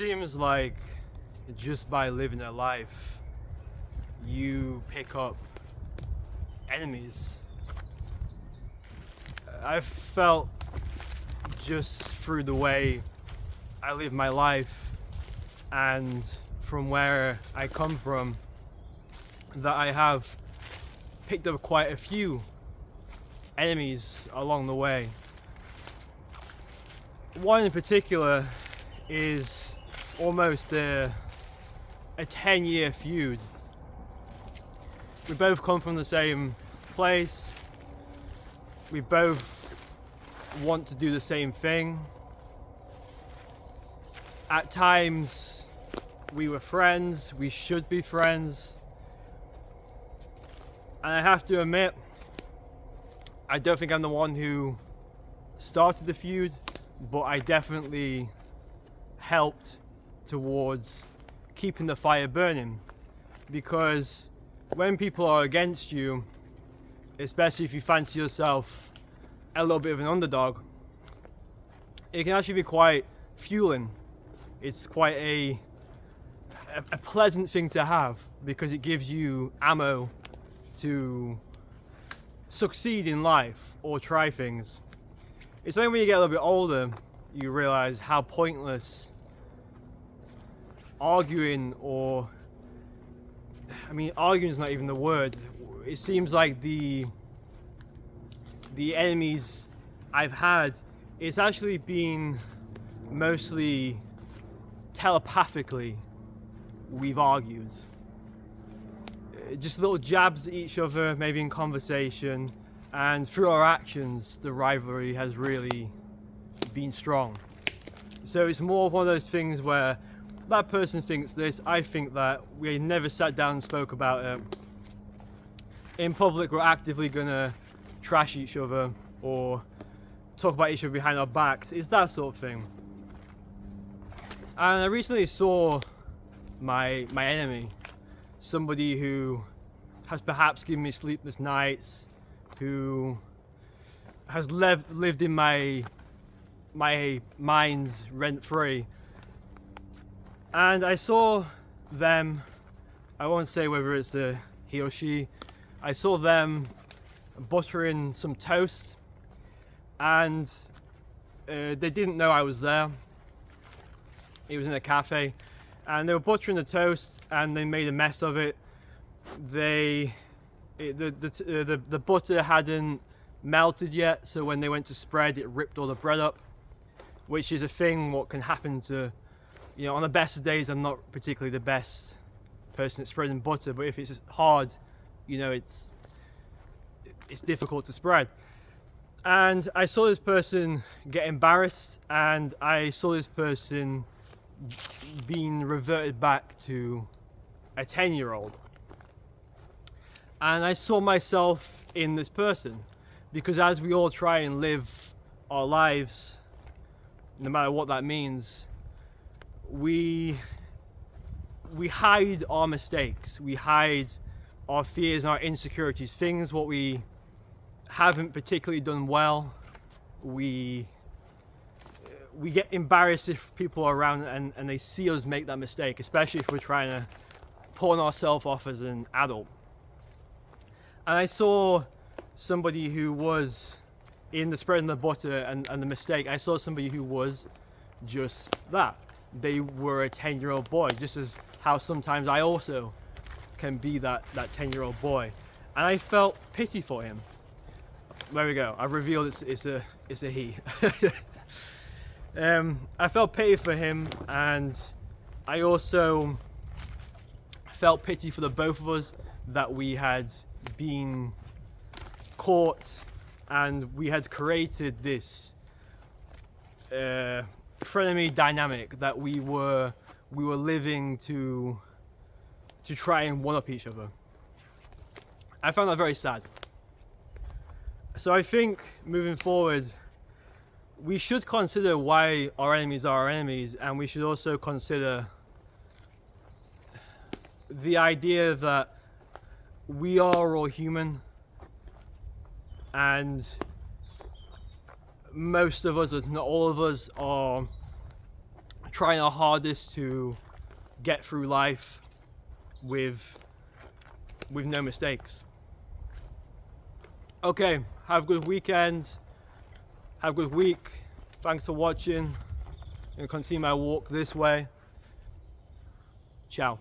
seems like just by living a life, you pick up enemies. I've felt just through the way I live my life and from where I come from that I have picked up quite a few enemies along the way. One in particular is almost a 10-year feud. We both come from the same place. We both want to do the same thing. At times we were friends, we should be friends. And I have to admit, I don't think I'm the one who started the feud, but I definitely helped towards keeping the fire burning. Because when people are against you, especially if you fancy yourself a little bit of an underdog, it can actually be quite fueling. It's quite a pleasant thing to have because it gives you ammo to succeed in life or try things. It's only when you get a little bit older you realize how pointless arguing, or arguing is not even the word. It seems like the enemies I've had, it's actually been mostly telepathically we've argued. Just little jabs at each other, maybe in conversation, and through our actions the rivalry has really been strong. So it's more of one of those things where that person thinks this, I think that, we never sat down and spoke about it. In public we're actively gonna trash each other or talk about each other behind our backs. It's that sort of thing. And I recently saw my enemy, somebody who has perhaps given me sleepless nights, who has lived in my mind rent-free. And I saw them, I won't say whether it's he or she, I saw them buttering some toast, and they didn't know I was there. It was in a cafe, and they were buttering the toast and they made a mess of it. The butter hadn't melted yet, so when they went to spread, it ripped all the bread up, which is a thing what can happen to, on the best of days. I'm not particularly the best person at spreading butter, but if it's hard, it's difficult to spread. And I saw this person get embarrassed, and I saw this person being reverted back to a 10-year-old. And I saw myself in this person, because as we all try and live our lives, no matter what that means, we hide our mistakes, we hide our fears and our insecurities, things what we haven't particularly done well. We get embarrassed if people are around and they see us make that mistake, especially if we're trying to pawn ourselves off as an adult. And I saw somebody who was in the spreading the butter and the mistake. I saw somebody who was just that. They were a 10-year-old boy, just as how sometimes I also can be that 10-year-old boy. And I felt pity for him. There we go. I've revealed it's a he. I felt pity for him, and I also felt pity for the both of us, that we had been caught and we had created this frenemy dynamic, that we were living to try and one up each other. I found that very sad. So I think moving forward, we should consider why our enemies are our enemies, and we should also consider the idea that we are all human, and most of us, if not all of us, are trying our hardest to get through life with no mistakes. Okay, have a good weekend, have a good week. Thanks for watching, and continue my walk this way. Ciao.